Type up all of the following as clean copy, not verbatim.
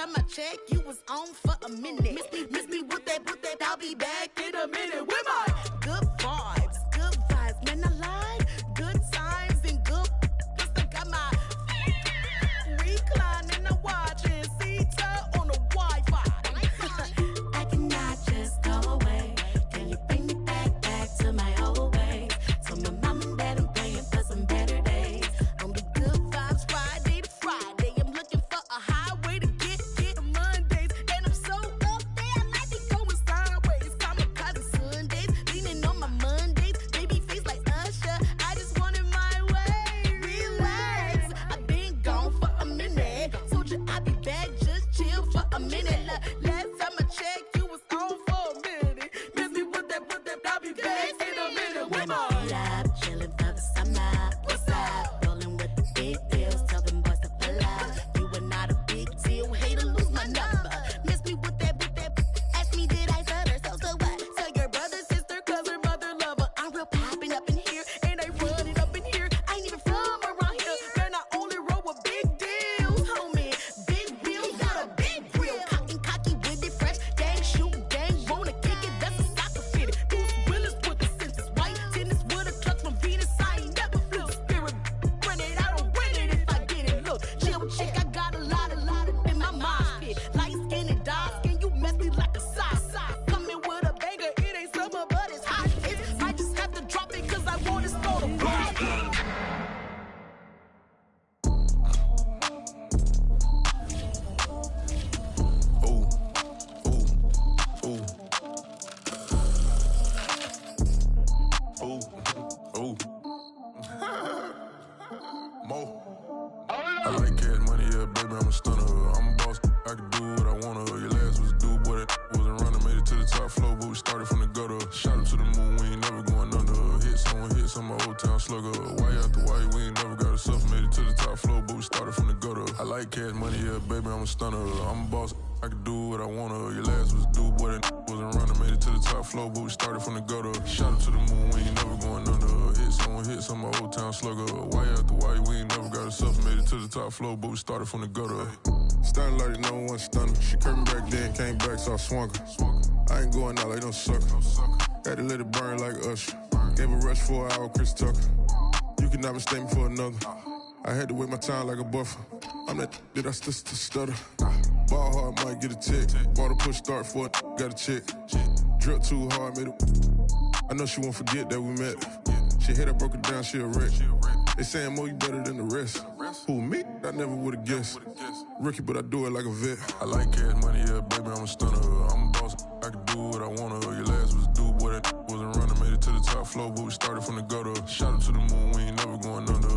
time I check, you was on for a minute. Miss me with that, I'll be back in a minute. With my good vibes, man, I lied. Good times and good, plus I got my reclining, I'm watching Sita on the Wi-Fi. I cannot just go away. Can you bring me back to my old ways? So my mom and dad, I'm praying for some better days. On the good vibes, Friday to Friday, I'm looking for a highway to get to Mondays. And I'm so up there, I might be going sideways. Kamikaze Sundays, leaning on my Mondays. Baby face like Usher, I just wanted my way. Relax, I've been gone for a minute. Told you I'd be back, just chill for a minute. Last time I checked, you was on for a minute. Miss me with that, I'll be back in a minute. With my up, chilling for the summer. What's up? Rolling with the big deals, tell them boys to pull up. You are not a big deal, hate to lose my number. Miss me with that, ask me did I stutter, so what? Tell your brother, sister, cousin, mother, lover. I'm real popping up in here, and I run it up in here. I ain't even from around here, man, I only roll with big deals, homie. Big wheels, got a big wheel. Cocky with it, fresh, gang, shoot, gang, wanna kick it, that's a soccer fitted. Bruce Willis with the senses, white tennis with a clutch from Venus. I ain't never flew spirit, run it, I don't win it if I get it. Look, chill chick, I got a lot in my mind pit. Light skin and dark skin, you messy like a sock. Coming with a banger, it ain't summer, but it's hot. It might just have to drop it, cause I want to start a block. Ooh, Mo. I like cash money, yeah, baby, I'm a stunner. I'm a boss, I can do what I wanna. Your last was due, boy, that wasn't running. Made it to the top floor, but we started from the gutter. Shot up to the moon, we ain't never going under. Hits on my old town slugger. Why after why, we ain't never got a suffer. Made it to the top floor, but we started from the gutter. I like cash money, yeah, baby, I'm a stunner. I'm a boss, I can do what I wanna. Your last was due, boy, that wasn't running. Made it to the top floor, but we started from the gutter. Shot up to the moon, we ain't never going under. Hits on my old town slugger. Why after why, we ain't never got a suffer. Made it to the top floor, but we started from the gutter. Stunning like no one stunner. She curved back then, came back, so I swung her. I ain't going out like no sucker. Had to let it burn like Usher. Gave a rush for an hour, Chris Tucker. You can never mistake me for another. I had to wait my time like a buffer. I'm that I still stutter. Ball hard, might get a tick. Bought a push start for it, got a chick. Drip too hard, made it. I know she won't forget that we met. She hit, I broke it down, she a wreck. They saying, Mo, you better than the rest. Who, me? I never would've guessed. Rookie, but I do it like a vet. I like cash money, yeah, baby, I'm a stunner. I'm a boss, I can do what I wanna. Your last was due, boy, that wasn't running. Made it to the top floor, but we started from the gutter. Shot up to the moon, we ain't never going under.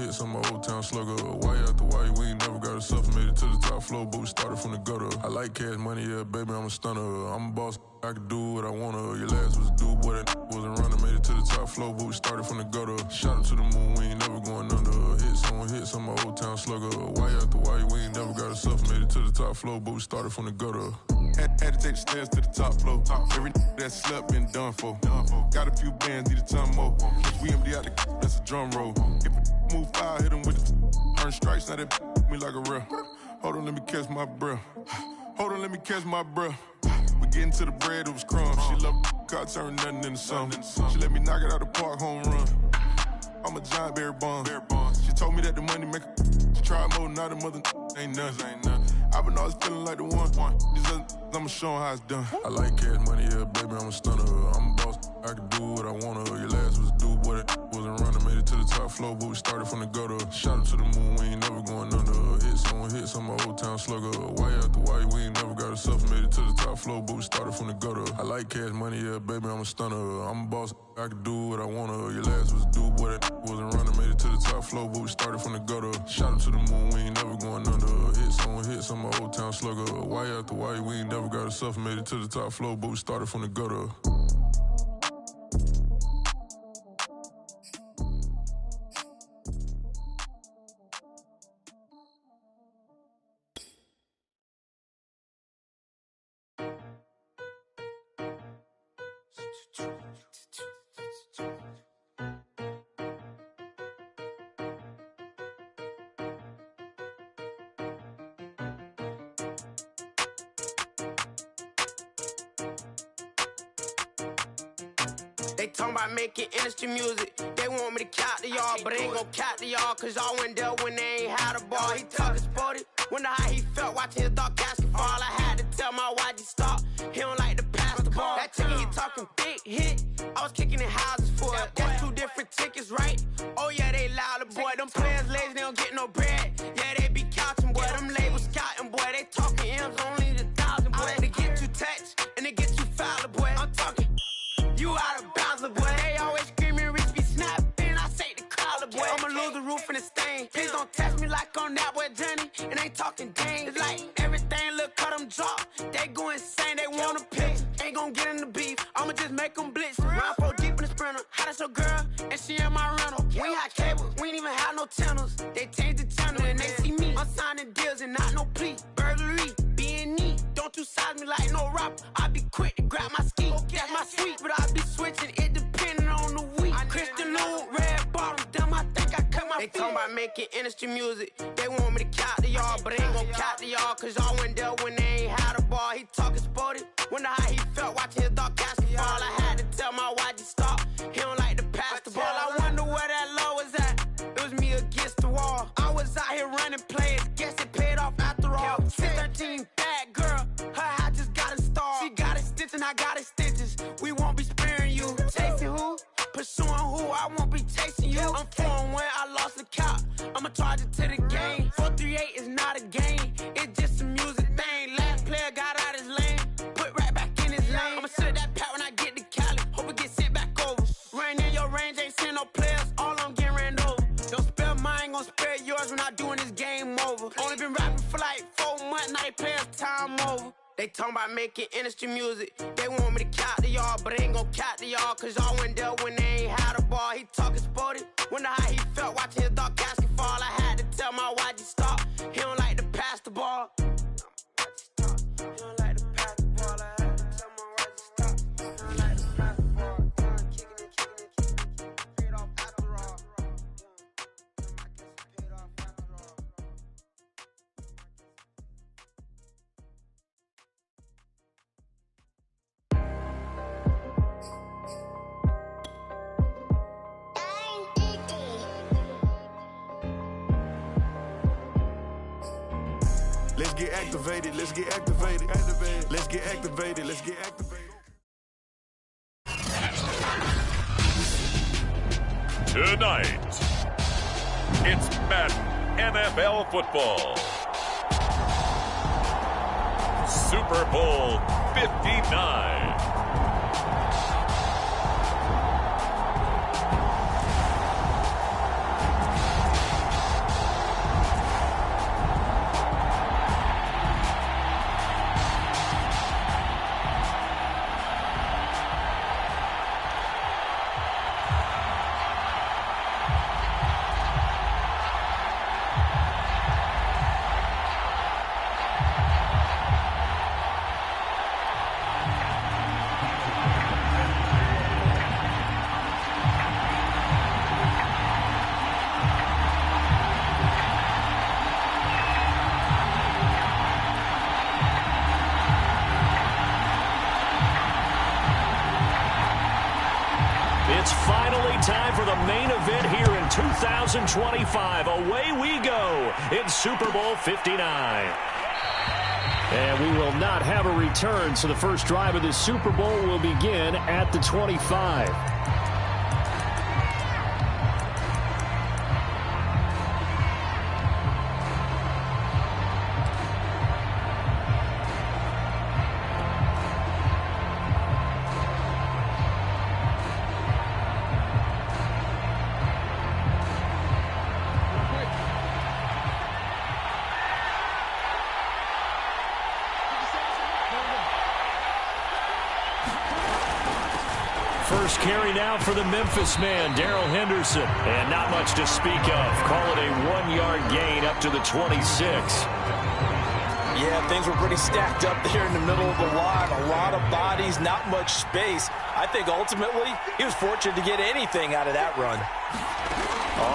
Hits on my old town slugger. Why after why, we ain't never got a suffer. Made it to the top floor, but we started from the gutter. I like cash money, yeah, baby, I'm a stunner. I'm a boss, I can do what I wanna. Your last was due, boy, that wasn't running. Made it to the top floor, but we started from the gutter. Shot up to the moon, we ain't never going under. Hits on my old town slugger. Why after why, we ain't never got a suffer. Made it to the top floor, but we started from the gutter. Had to take the stairs to the top floor. Every that slept been done for. Got a few bands, need a ton more. We empty out the that's a drum roll. If it move fire, hit him with the earn strikes, now that me like a real. Hold on, let me catch my breath. Hold on, let me catch my breath. We getting to the bread, it was crumbs. She love car, turn nothing into something. She let me knock it out the park, home run. I'm a giant Barry Bonds. She told me that the money make her. She tried more, not a mother, ain't nothing. I've been always feeling like the one. These other I'ma show 'em how it's done. I like cash money, yeah, baby, I'm a stunner. I'm a boss, I can do what I wanna. Your last was due, boy, that wasn't running. Made it to the top floor, but we started from the gutter. Shot up to the moon, we ain't never going under. Hits on my old town slugger. Why after why, we ain't never got a suffer. Made it to the top floor, but we started from the gutter. I like cash money, yeah, baby, I'm a stunner. I'm a boss, I can do what I wanna. Your last was due, boy, that wasn't running. Made it to the top floor, but we started from the gutter. Shot up to the moon, we ain't never going under. Hits on my old town slugger. Why after why, we ain't never got a suffer. Made it to the top floor, but we started from the gutter. They talking about making industry music. They want me to count to y'all, but they ain't gon' count to y'all, cause y'all went there when they ain't had a ball. He talking sporty, wonder how he felt watching his dog casket fall. I had to tell my YG stop, he don't like to pass the ball. That chicken, he talking big hit, I was kicking in houses for it. That's 2 different tickets, right? Oh yeah, they louder, boy. Them players lazy, they don't get no bread. Yeah, they be couching, boy. Them labels scouting, boy. They talking M's only the 1,000, boy. They get you touched, and they get you foul, boy. I'm talking, you out of bounds, boy. They always screaming, Rich be snapping. I say the collar, boy. I'ma lose the roof and the stain. Please don't test me like on that boy Johnny. And ain't talking dang. It's like everything look cut them drop. They go insane, they want a pitch. Ain't gon' get in the beef. I'ma just make them blitz. Round 4 deep in the sprinter. How that's your girl? And she in my rental. We ain't had cables, we ain't even had no channels. They changed the channel and they see me. I'm signing deals and not no plea. Burglary, B&E. Don't you size me like no rapper. I be quick to grab my ski. That's my sweet, but I be switching. It depending on the week. Christian Lou, red bottoms. Damn, I think I cut my feet. They talking about making industry music. They want me to count to y'all, but they ain't gon' count to y'all, cause y'all went there when they ain't had a ball. He talking sporty, wonder how he felt watching his dog casket fall. I had to tell my YG stop, he don't like to pass the ball. I wonder where that low was at. It was me against the wall. I was out here running plays, guess it paid off after all. 613, bad girl, her hat just got installed. She got it stitched and I got it stitches. We won't be sparing you. Chasing who? Pursuing who? I won't be chasing you. I'm 4-1, I lost the count. I'ma charge it to the game. 438 is not a game, it's just a music thing. Last player got out his lane, put right back in his lane. I'ma sit that pat when I get to Cali, hope it get sent back over. Rain in your range, ain't seen no players, all I'm getting ran over. Don't spare mine, gon' spare yours when I doing this game over. Only been rapping for like 4 months, now they play us time over. They talking about making industry music. They want me to count to y'all, but they ain't gon' count to y'all, cause y'all went there when they ain't had a ball. He talking sporty, wonder how he felt watching his dog casket fall. I had to tell my YG stop, he don't like to pass the ball. He don't like to pass the ball. I had to tell my YG stop, he don't like to pass the ball. Kicking it, paid off after all. I guess it paid off after all. Let's get activated, let's get activated, let's get activated, let's get activated. Tonight, it's Madden NFL football. Super Bowl 59. It's finally time for the main event here in 2025. Away we go in Super Bowl 59. And we will not have a return, so the first drive of the Super Bowl will begin at the 25. First carry now for the Memphis man, Darrell Henderson. And not much to speak of. Call it a 1-yard gain up to the 26. Yeah, things were pretty stacked up there in the middle of the line. A lot of bodies, not much space. I think ultimately he was fortunate to get anything out of that run.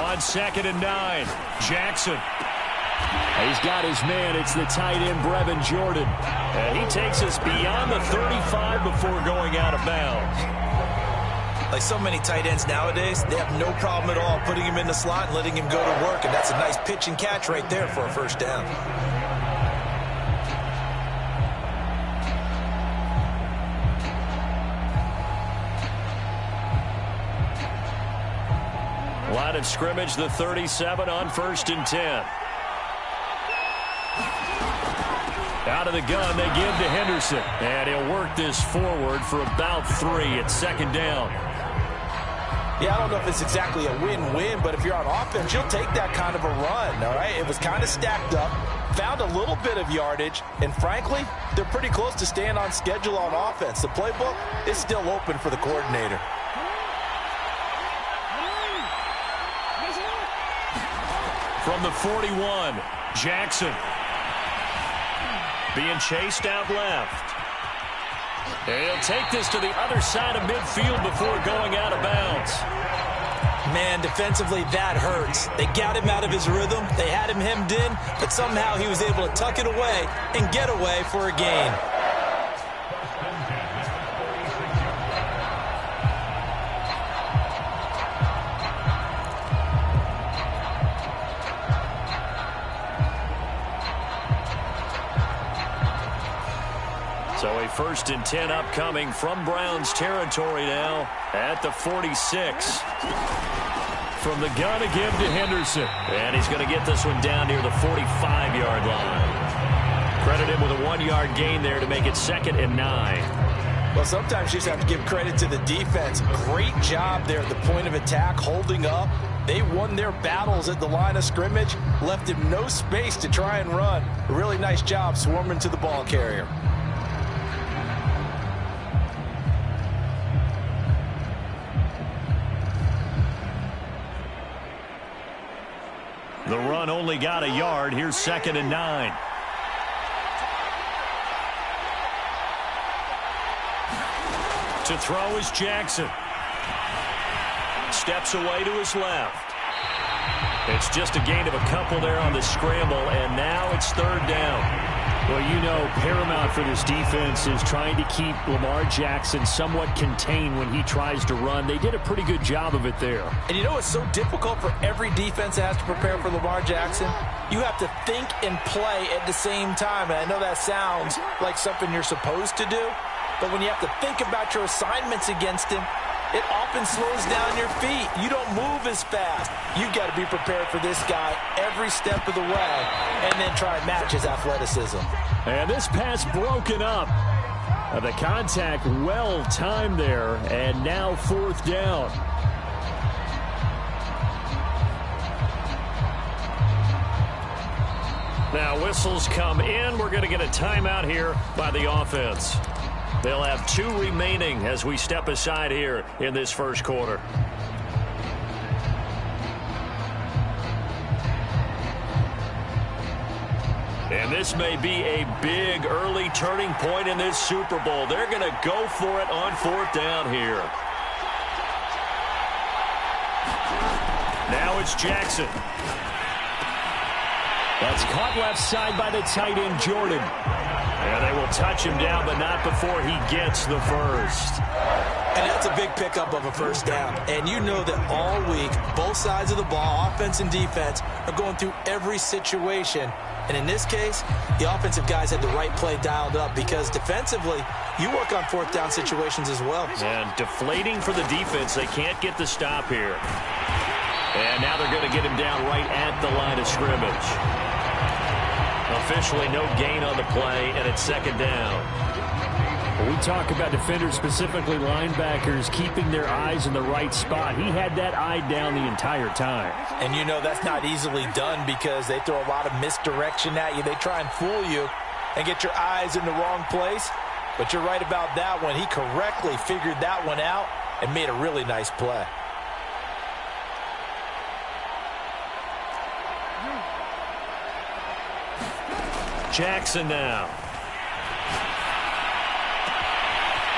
On 2nd and 9, Jackson. He's got his man. It's the tight end, Brevin Jordan. And he takes us beyond the 35 before going out of bounds. Like so many tight ends nowadays, they have no problem at all putting him in the slot and letting him go to work, and that's a nice pitch and catch right there for a first down. Line of scrimmage, the 37 on 1st and 10. Out of the gun, they give to Henderson. And he'll work this forward for about 3 at 2nd down. Yeah, I don't know if it's exactly a win-win, but if you're on offense, you'll take that kind of a run, all right? It was kind of stacked up, found a little bit of yardage, and frankly, they're pretty close to staying on schedule on offense. The playbook is still open for the coordinator. From the 41, Jackson. Being chased out left. And he'll take this to the other side of midfield before going out of bounds. Man, defensively, that hurts. They got him out of his rhythm. They had him hemmed in, but somehow he was able to tuck it away and get away for a gain. So a 1st and 10 upcoming from Browns territory now at the 46. From the gun to give to Henderson. And he's going to get this one down near the 45-yard line. Credit him with a 1-yard gain there to make it 2nd and 9. Well, sometimes you just have to give credit to the defense. Great job there at the point of attack, holding up. They won their battles at the line of scrimmage, left him no space to try and run. A really nice job swarming to the ball carrier. The run only got a yard. Here's 2nd and 9. To throw is Jackson. Steps away to his left. It's just a gain of a couple there on the scramble, and now it's 3rd down. Well, you know, paramount for this defense is trying to keep Lamar Jackson somewhat contained when he tries to run. They did a pretty good job of it there. And you know it's so difficult for every defense that has to prepare for Lamar Jackson? You have to think and play at the same time. And I know that sounds like something you're supposed to do, but when you have to think about your assignments against him, it often slows down your feet. You don't move as fast. You've got to be prepared for this guy every step of the way and then try and match his athleticism. And this pass broken up. The contact well timed there, and now 4th down. Now whistles come in. We're going to get a timeout here by the offense. They'll have 2 remaining as we step aside here in this first quarter. And this may be a big early turning point in this Super Bowl. They're going to go for it on 4th down here. Now it's Jackson. That's caught left side by the tight end, Jordan. And they will touch him down, but not before he gets the first. And that's a big pickup of a first down. And you know that all week, both sides of the ball, offense and defense, are going through every situation. And in this case, the offensive guys had the right play dialed up because defensively, you work on 4th down situations as well. And deflating for the defense. They can't get the stop here. And now they're going to get him down right at the line of scrimmage. Officially no gain on the play, and it's 2nd down. When we talk about defenders, specifically linebackers, keeping their eyes in the right spot. He had that eye down the entire time. And you know that's not easily done because they throw a lot of misdirection at you. They try and fool you and get your eyes in the wrong place. But you're right about that one. He correctly figured that one out and made a really nice play. Jackson now.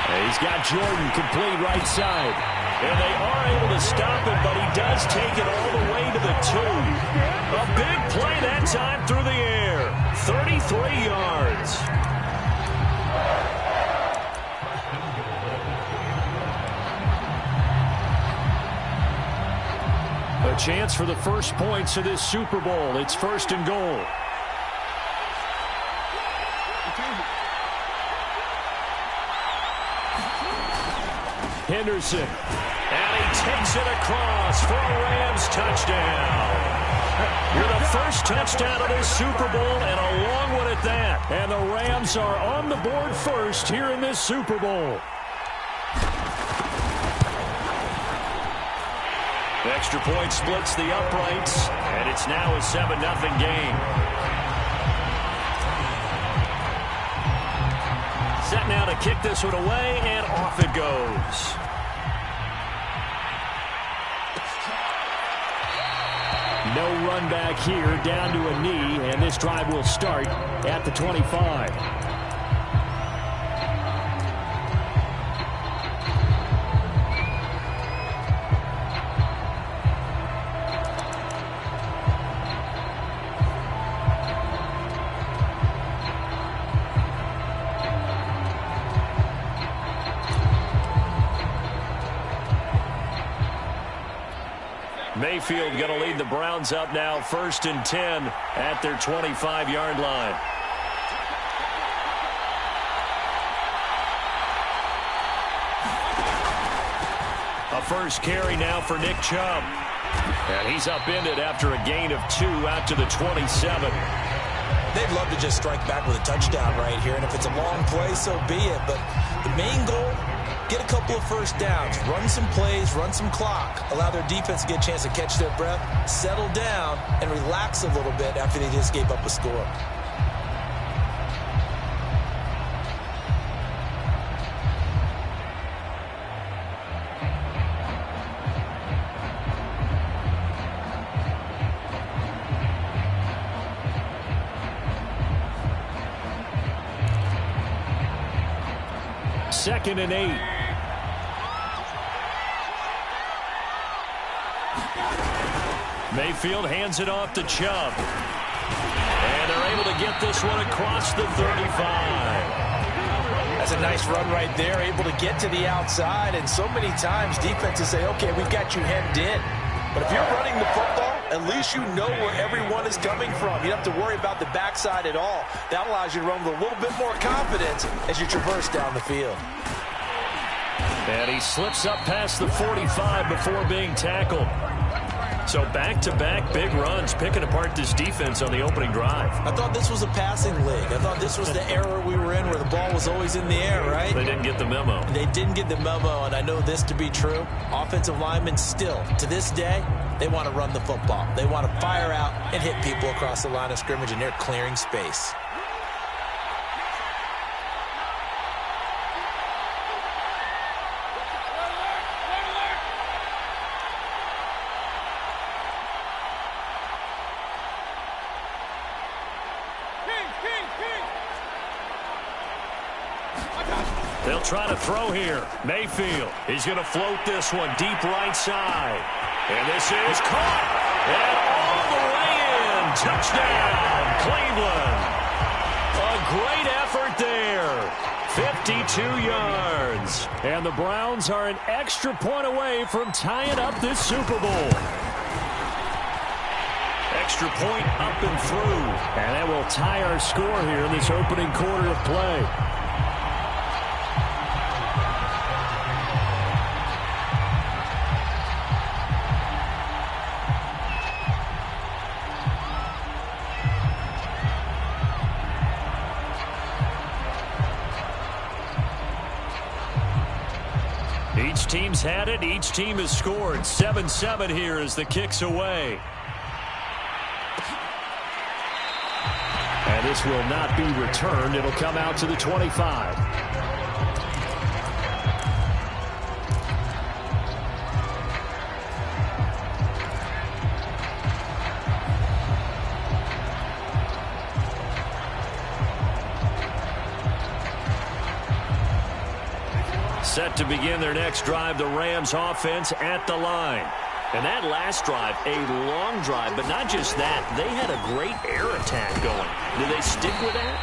And he's got Jordan complete right side. And they are able to stop him, but he does take it all the way to the 2. A big play that time through the air. 33 yards. chance for the first points of this Super Bowl. It's 1st and goal. Henderson. And he takes it across for a Rams touchdown. With the first touchdown of this Super Bowl, and a long one at that. And the Rams are on the board first here in this Super Bowl. Extra point splits the uprights, and it's now a 7-0 game. Set now to kick this one away, and off it goes. No run back here, down to a knee, and this drive will start at the 25. Mayfield going to lead the Browns up now, 1st and 10 at their 25-yard line. A first carry now for Nick Chubb. And he's upended after a gain of 2 out to the 27. They'd love to just strike back with a touchdown right here, and if it's a long play, so be it. But the main goal, get a couple of first downs, run some plays, run some clock, allow their defense to get a chance to catch their breath, settle down, and relax a little bit after they just gave up a score. Second and 8. Mayfield hands it off to Chubb. And they're able to get this one across the 35. That's a nice run right there, able to get to the outside. And so many times defenses say, okay, we've got you hemmed in. But if you're running the football, at least you know where everyone is coming from. You don't have to worry about the backside at all. That allows you to run with a little bit more confidence as you traverse down the field. And he slips up past the 45 before being tackled. So back-to-back big runs, picking apart this defense on the opening drive. I thought this was a passing league. I thought this was the era we were in where the ball was always in the air, right? They didn't get the memo. They didn't get the memo, and I know this to be true. Offensive linemen still, to this day, they want to run the football. They want to fire out and hit people across the line of scrimmage, and they're clearing space. They'll try to throw here. Mayfield, he's going to float this one deep right side. And this is caught. And all the way in. Touchdown, Cleveland. A great effort there. 52 yards. And the Browns are an extra point away from tying up this Super Bowl. Extra point up and through. And that will tie our score here in this opening quarter of play. Each team's had it. Each team has scored. 7-7 here as the kick's away. And this will not be returned. It'll come out to the 25. Set to begin their next drive, the Rams offense at the line. And that last drive, a long drive, but not just that. They had a great air attack going. Do they stick with that?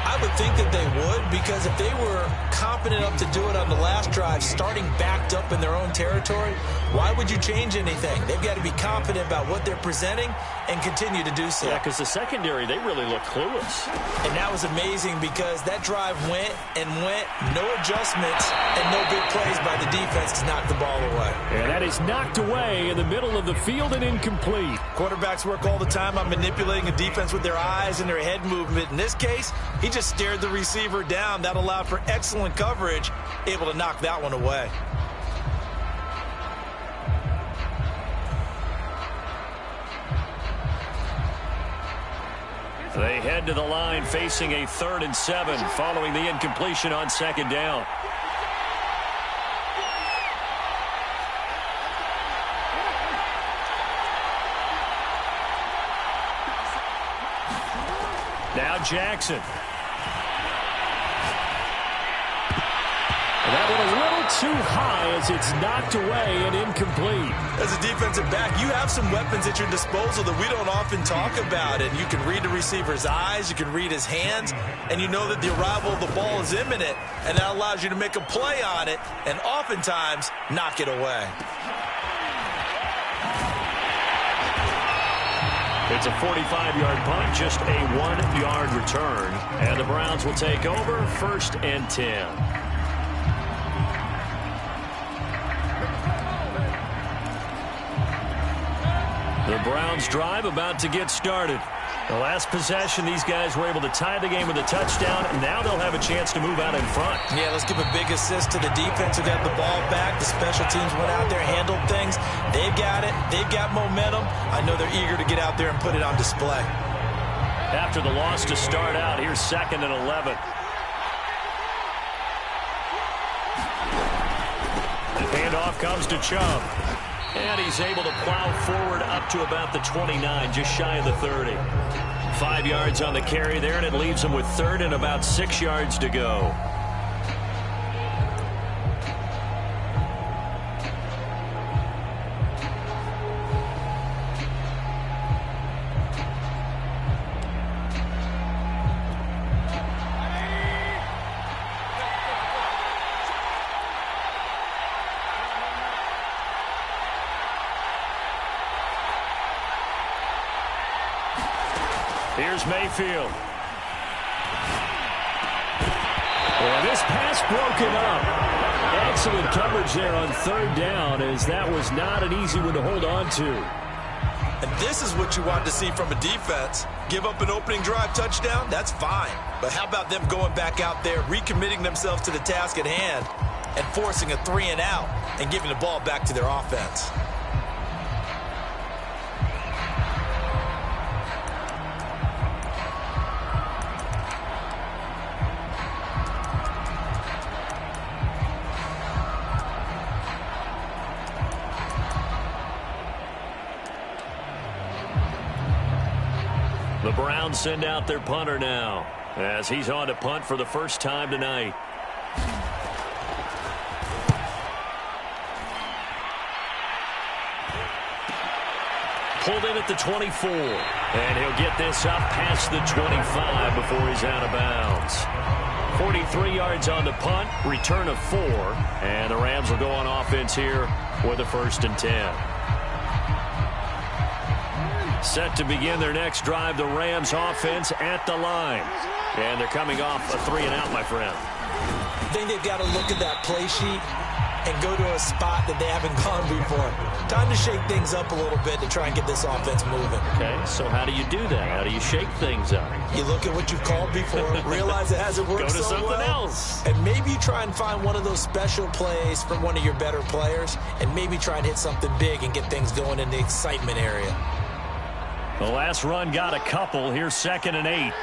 I would think that they would, because if they were confident enough to do it on the last drive, starting backed up in their own territory, why would you change anything? They've got to be confident about what they're presenting and continue to do so. Yeah, because the secondary, they really look clueless. And that was amazing because that drive went and went, no adjustments and no big plays by the defense to knock the ball away. And that is knocked away in the middle of the field and incomplete. Quarterbacks work all the time on manipulating a defense with their eyes and their head movement. In this case, he just stared the receiver down. That allowed for excellent coverage, able to knock that one away. They head to the line facing a 3rd and 7 following the incompletion on 2nd down. Now Jackson. And that one a little too high as it's knocked away and incomplete. As a defensive back, you have some weapons at your disposal that we don't often talk about. And you can read the receiver's eyes, you can read his hands, and you know that the arrival of the ball is imminent. And that allows you to make a play on it and oftentimes knock it away. It's a 45-yard punt, just a 1-yard return. And the Browns will take over 1st and 10. The Browns drive about to get started. The last possession, these guys were able to tie the game with a touchdown, and now they'll have a chance to move out in front. Yeah, let's give a big assist to the defense who got the ball back. The special teams went out there, handled things. They've got it. They've got momentum. I know they're eager to get out there and put it on display. After the loss to start out, here's 2nd and 11. The handoff comes to Chubb. And he's able to plow forward up to about the 29, just shy of the 30. 5 yards on the carry there, and it leaves him with 3rd and about 6 yards to go. Here's Mayfield. And this pass broken up. Excellent coverage there on 3rd down, as that was not an easy one to hold on to. And this is what you want to see from a defense. Give up an opening drive touchdown, that's fine. But how about them going back out there, recommitting themselves to the task at hand, and forcing a 3-and-out and giving the ball back to their offense? The Browns send out their punter now, as he's on to punt for the first time tonight. Pulled in at the 24, and he'll get this up past the 25 before he's out of bounds. 43 yards on the punt, return of 4, and the Rams will go on offense here with a 1st and 10. Set to begin their next drive, the Rams offense at the line. And they're coming off a 3-and-out, my friend. I think they've got to look at that play sheet and go to a spot that they haven't gone before. Time to shake things up a little bit to try and get this offense moving. Okay, so how do you do that? How do you shake things up? You look at what you've called before, realize it hasn't worked so well. Go to something else. And maybe you try and find one of those special plays from one of your better players, and maybe try and hit something big and get things going in the excitement area. The last run got a couple. Here's 2nd and 8.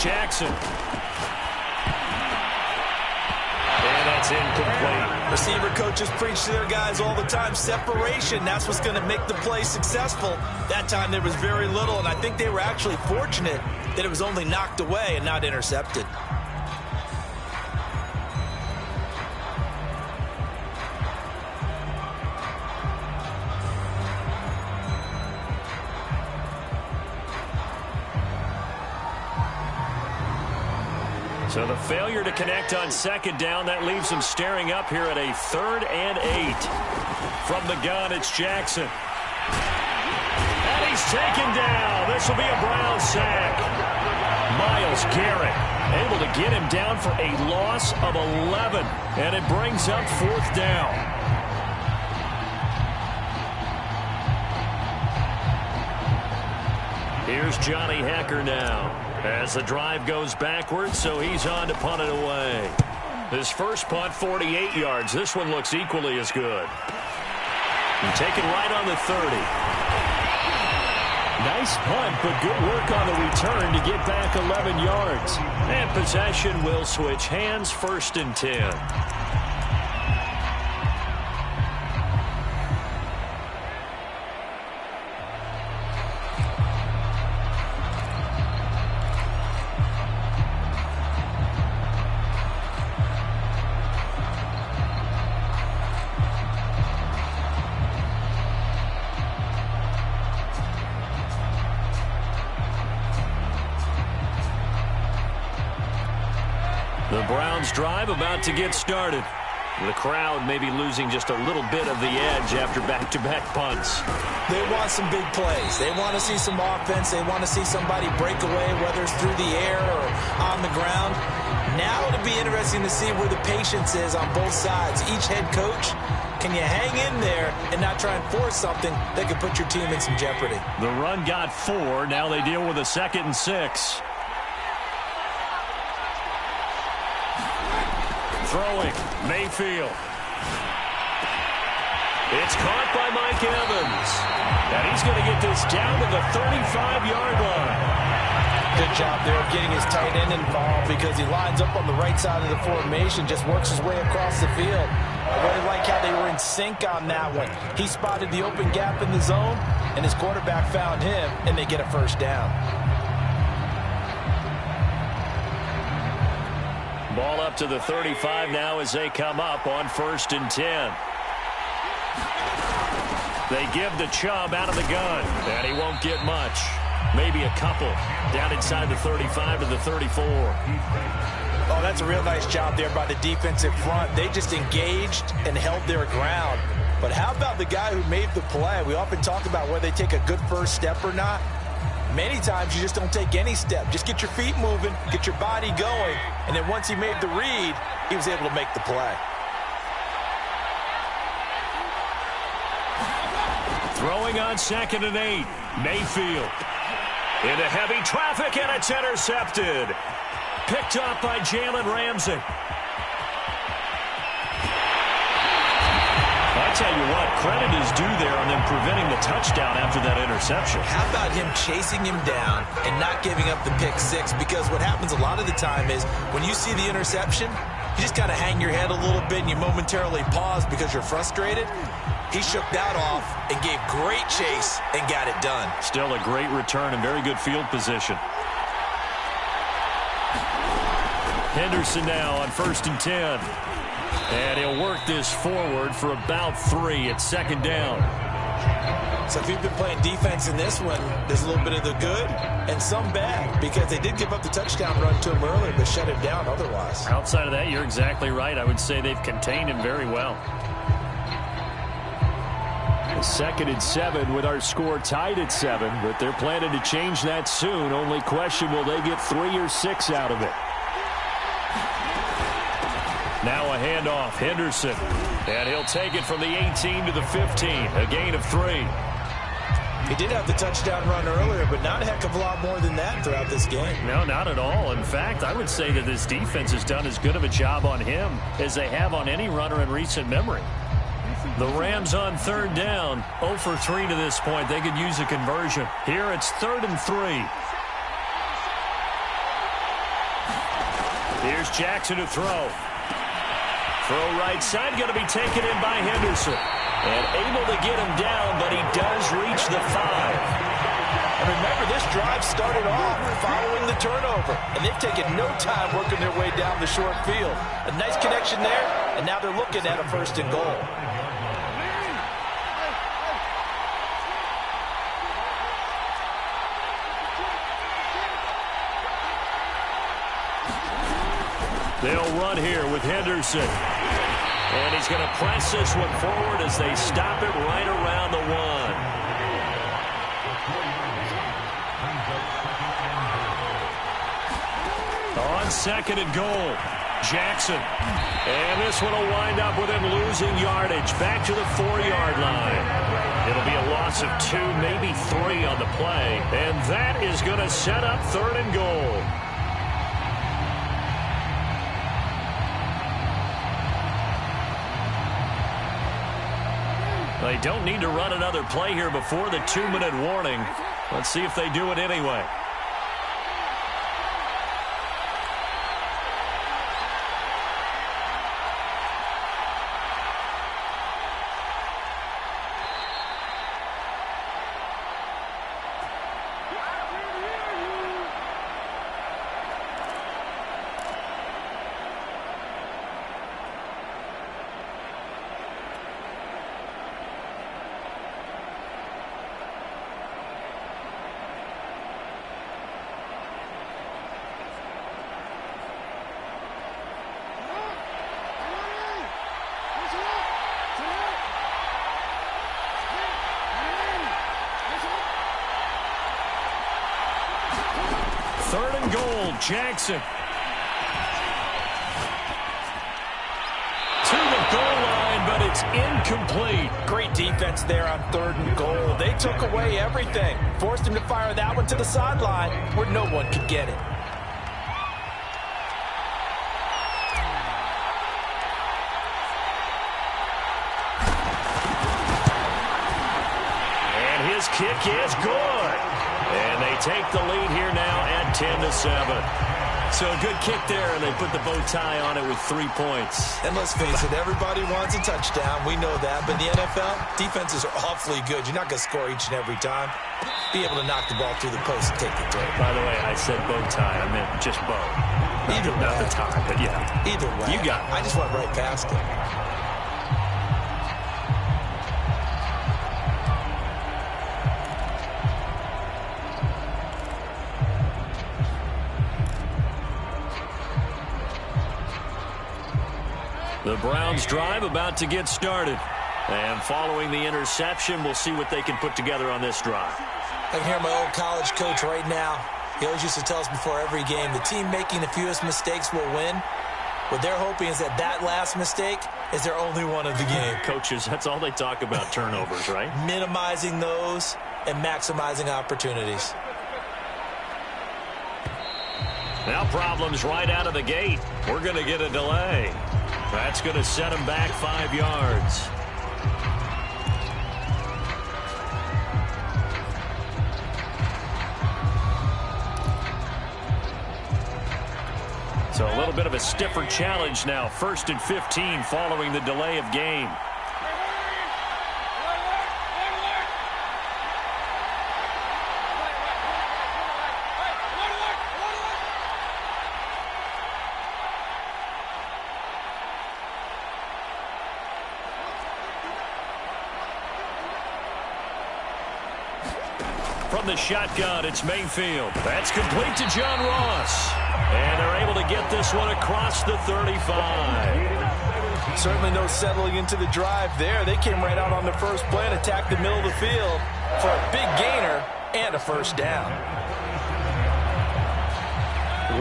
Jackson. And that's incomplete. Receiver coaches preach to their guys all the time. Separation, that's what's going to make the play successful. That time there was very little, and I think they were actually fortunate that it was only knocked away and not intercepted. So the failure to connect on second down, that leaves them staring up here at a 3rd and 8. From the gun, it's Jackson. And he's taken down. This will be a Brown sack. Myles Garrett able to get him down for a loss of 11. And it brings up 4th down. Here's Johnny Hekker now as the drive goes backwards, so he's on to punt it away. His first punt, 48 yards. This one looks equally as good. And taken right on the 30. Nice punt, but good work on the return to get back 11 yards. And possession will switch hands, 1st and 10. The Browns drive about to get started. The crowd may be losing just a little bit of the edge after back-to-back punts. They want some big plays. They want to see some offense. They want to see somebody break away, whether it's through the air or on the ground. Now it'll be interesting to see where the patience is on both sides. Each head coach, can you hang in there and not try and force something that could put your team in some jeopardy? The run got 4. Now they deal with a 2nd and 6. Throwing, Mayfield. It's caught by Mike Evans. And he's going to get this down to the 35-yard line. Good job there of getting his tight end involved because he lines up on the right side of the formation, just works his way across the field. I really like how they were in sync on that one. He spotted the open gap in the zone, and his quarterback found him, and they get a 1st down. Ball up to the 35 now as they come up on 1st and 10. They give the Chubb out of the gun, and he won't get much. Maybe a couple down inside the 35 to the 34. Oh, that's a real nice job there by the defensive front. They just engaged and held their ground. But how about the guy who made the play? We often talk about whether they take a good first step or not. Many times you just don't take any step. Just get your feet moving, get your body going, and then once he made the read, he was able to make the play. Throwing on 2nd and 8. Mayfield. Into heavy traffic, and it's intercepted. Picked up by Jalen Ramsey. I tell you what, credit is due there on them preventing the touchdown after that interception. How about him chasing him down and not giving up the pick 6? Because what happens a lot of the time is when you see the interception, you just kind of hang your head a little bit and you momentarily pause because you're frustrated. He shook that off and gave great chase and got it done. Still a great return and very good field position. Henderson now on 1st and 10. And he'll work this forward for about 3 at 2nd down. So if you've been playing defense in this one, there's a little bit of the good and some bad because they did give up the touchdown run to him earlier but shut him down otherwise. Outside of that, you're exactly right. I would say they've contained him very well. 2nd and 7 with our score tied at 7, but they're planning to change that soon. Only question, will they get 3 or 6 out of it? Now a handoff, Henderson. And he'll take it from the 18 to the 15, a gain of 3. He did have the touchdown run earlier, but not a heck of a lot more than that throughout this game. No, not at all. In fact, I would say that this defense has done as good of a job on him as they have on any runner in recent memory. The Rams on 3rd down, 0 for 3 to this point. They could use a conversion. Here it's 3rd and 3. Here's Jackson to throw. Throw right side, going to be taken in by Henderson. And able to get him down, but he does reach the 5. And remember, this drive started off following the turnover. And they've taken no time working their way down the short field. A nice connection there, and now they're looking at a 1st and goal. They'll run here with Henderson. And he's going to press this one forward as they stop it right around the 1. On 2nd and goal, Jackson. And this one will wind up with him losing yardage back to the 4-yard line. It'll be a loss of 2, maybe 3 on the play. And that is going to set up 3rd and goal. They don't need to run another play here before the 2-minute warning. Let's see if they do it anyway. Jackson. To the goal line, but it's incomplete. Great defense there on 3rd and goal. They took away everything. Forced him to fire that one to the sideline where no one could get it. And his kick is good. And they take the lead here now at 10-7. So a good kick there, and they put the bow tie on it with 3 points. And let's face it, everybody wants a touchdown. We know that. But in the NFL, defenses are awfully good. You're not going to score each and every time. Be able to knock the ball through the post and take the throw. By the way, I said bow tie. I meant just bow. Either way. Not the tie, but yeah. Either way. You got it. I just went right past it. The Browns drive about to get started. And following the interception, we'll see what they can put together on this drive. I can hear my old college coach right now. He always used to tell us before every game, the team making the fewest mistakes will win. What they're hoping is that that last mistake is their only one of the game. Coaches, that's all they talk about, turnovers, right? Minimizing those and maximizing opportunities. Now problems right out of the gate. We're going to get a delay. That's going to set them back 5 yards. So a little bit of a stiffer challenge now. 1st and 15 following the delay of game. From the shotgun, it's Mayfield. That's complete to John Ross. And they're able to get this one across the 35. Certainly no settling into the drive there. They came right out on the first play and attacked the middle of the field for a big gainer and a first down.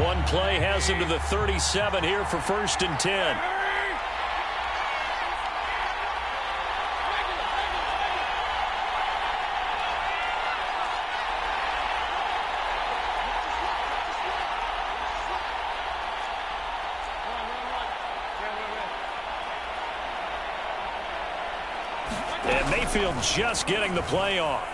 One play has him to the 37 here for 1st and 10. And Mayfield just getting the play off.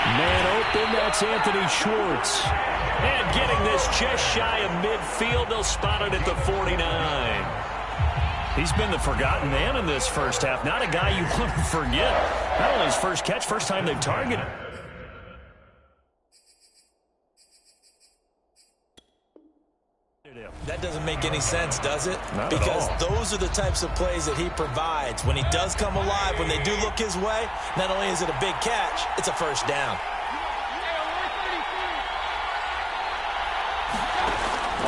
Man open, that's Anthony Schwartz. And getting this just shy of midfield, they'll spot it at the 49. He's been the forgotten man in this first half. Not a guy you want to forget. Not only his first catch, first time they've targeted. That doesn't make any sense, does it? Not because at all. those are the types of plays that he provides. When he does come alive, when they do look his way, not only is it a big catch, it's a first down.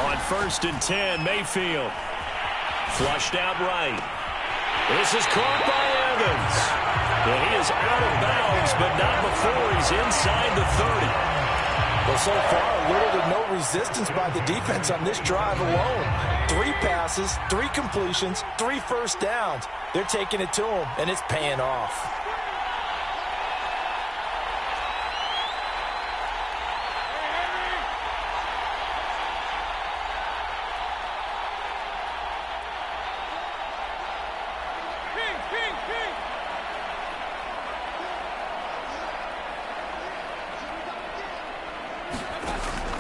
On 1st and 10. Mayfield. Flushed out right. This is caught by Evans. And he is out of bounds, but not before he's inside the 30. Well, so far, little to no resistance by the defense on this drive alone. 3 passes, 3 completions, 3 first downs. They're taking it to him, and it's paying off.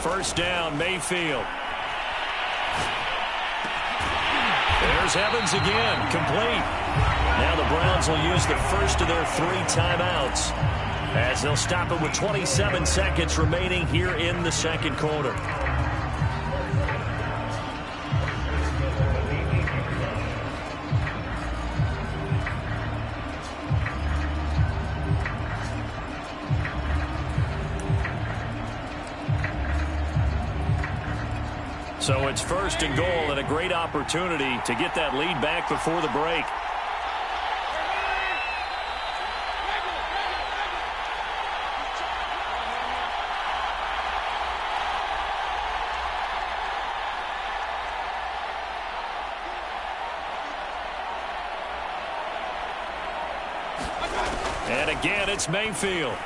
First down, Mayfield. There's Evans again, complete. Now the Browns will use the first of their 3 timeouts as they'll stop it with 27 seconds remaining here in the second quarter. So it's 1st and goal and a great opportunity to get that lead back before the break. And again, it's Mayfield.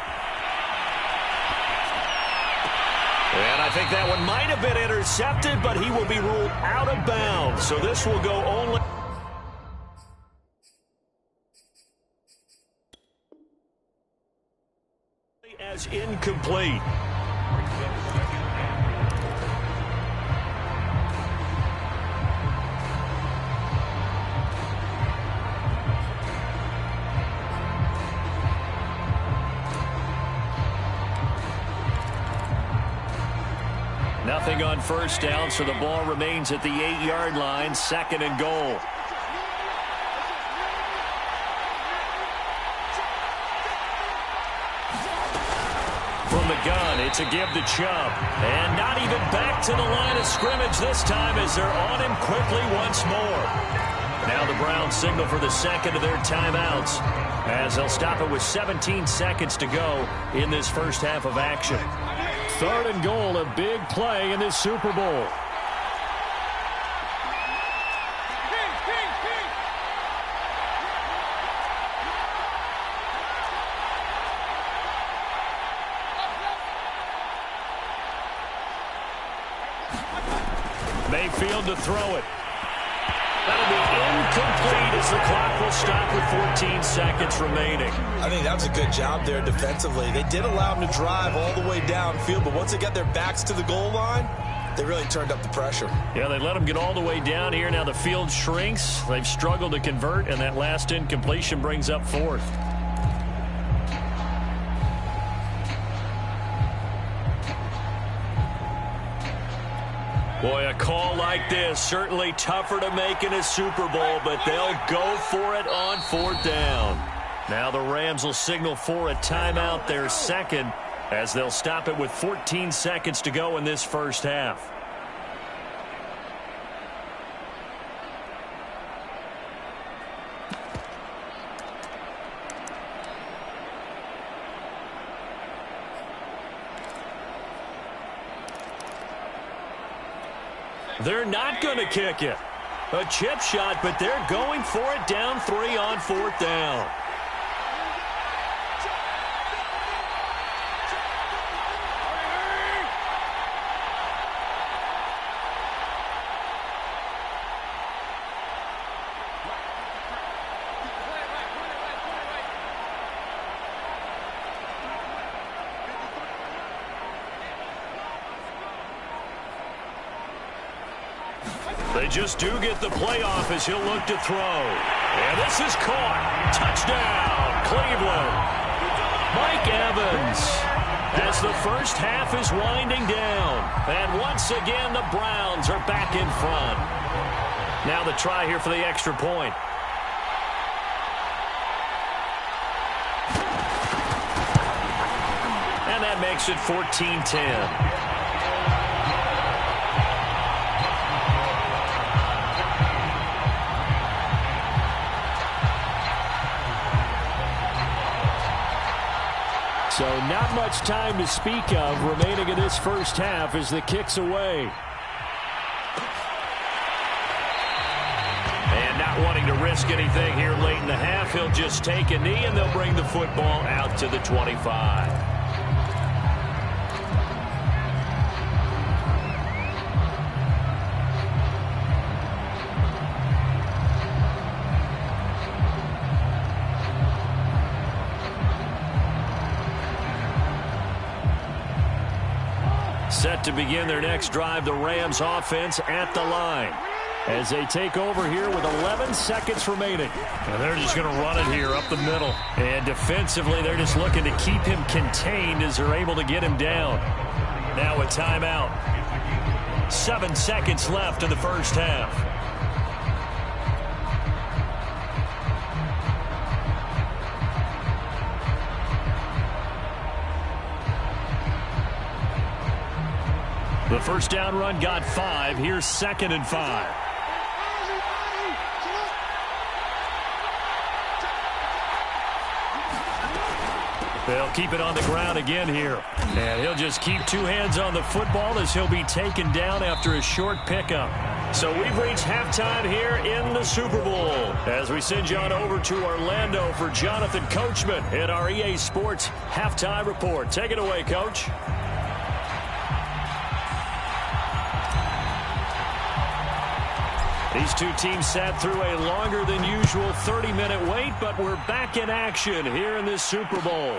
And I think that one might have been intercepted, but he will be ruled out of bounds. So this will go only as incomplete. Nothing on first down, so the ball remains at the 8-yard line, 2nd and goal. From the gun, it's a give to Chubb. And not even back to the line of scrimmage this time as they're on him quickly once more. Now the Browns signal for the second of their timeouts as they'll stop it with 17 seconds to go in this first half of action. 3rd and goal, a big play in this Super Bowl. Mayfield to throw it. That'll be incomplete as the clock will stop with 14 seconds remaining. I think that was a good job there defensively. They did allow them to drive all the way downfield, but once they got their backs to the goal line, they really turned up the pressure. Yeah, they let them get all the way down here. Now the field shrinks. They've struggled to convert, and that last incompletion brings up 4th. Boy, a call like this, certainly tougher to make in a Super Bowl, but they'll go for it on 4th down. Now the Rams will signal for a timeout, their second, as they'll stop it with 14 seconds to go in this first half. They're not going to kick it. A chip shot, but they're going for it down 3 on 4th down. They just do get the playoff as he'll look to throw. And this is caught. Touchdown, Cleveland. Mike Evans as the first half is winding down. And once again, the Browns are back in front. Now the try here for the extra point. And that makes it 14-10. So not much time to speak of remaining in this first half as the kick's away. And not wanting to risk anything here late in the half, he'll just take a knee and they'll bring the football out to the 25. Set to begin their next drive, the Rams offense at the line as they take over here with 11 seconds remaining. And they're just going to run it here up the middle. And defensively, they're just looking to keep him contained as they're able to get him down. Now a timeout. 7 seconds left in the first half. The first down run got 5. Here's 2nd and 5. They'll keep it on the ground again here. And he'll just keep 2 hands on the football as he'll be taken down after a short pickup. So we've reached halftime here in the Super Bowl as we send you on over to Orlando for Jonathan Coachman in our EA Sports Halftime Report. Take it away, Coach. These two teams sat through a longer than usual 30-minute wait, but we're back in action here in this Super Bowl.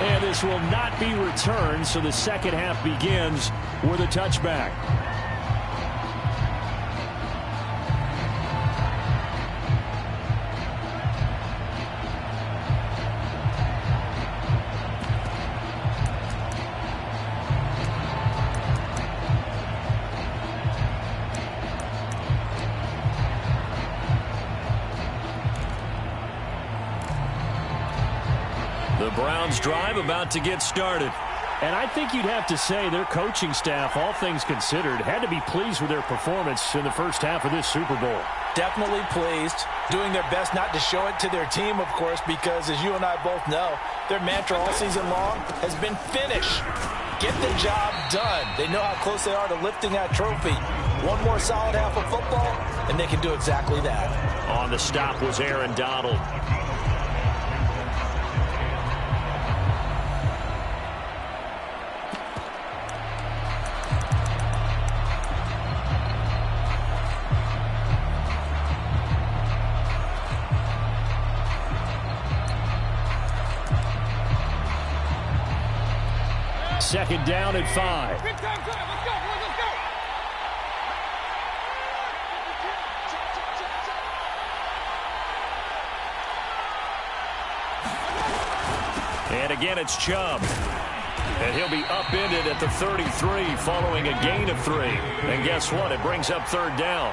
And this will not be returned, so the second half begins with a touchback. The Browns drive about to get started. And I think you'd have to say their coaching staff, all things considered, had to be pleased with their performance in the first half of this Super Bowl. Definitely pleased. Doing their best not to show it to their team, of course, because as you and I both know, their mantra all season long has been finish. Get the job done. They know how close they are to lifting that trophy. One more solid half of football, and they can do exactly that. On the stop was Aaron Donald. Second down at 5. Let's go. And again, it's Chubb. And he'll be upended at the 33 following a gain of 3. And guess what? It brings up third down.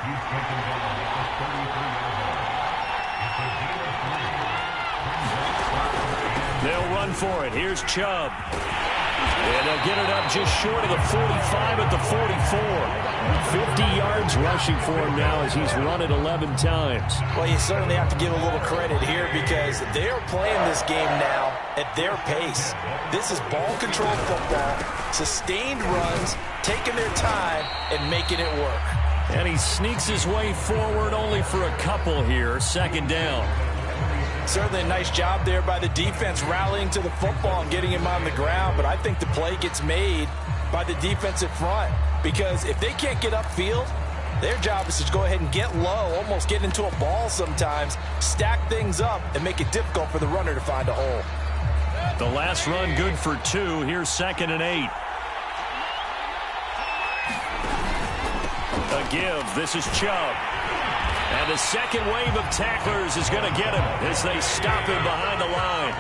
They'll run for it. Here's Chubb. And they'll get it up just short of the 45 at the 44. 50 yards rushing for him now as he's run it 11 times. Well, you certainly have to give a little credit here because they're playing this game now at their pace. This is ball control football, sustained runs, taking their time and making it work. And he sneaks his way forward only for a couple here. Second down. Certainly a nice job there by the defense rallying to the football and getting him on the ground, but I think the play gets made by the defensive front because if they can't get upfield, their job is to go ahead and get low, almost get into a ball sometimes, stack things up, and make it difficult for the runner to find a hole. The last run good for 2. Here's 2nd and 8. A give. This is Chubb. And the second wave of tacklers is going to get him as they stop him behind the line.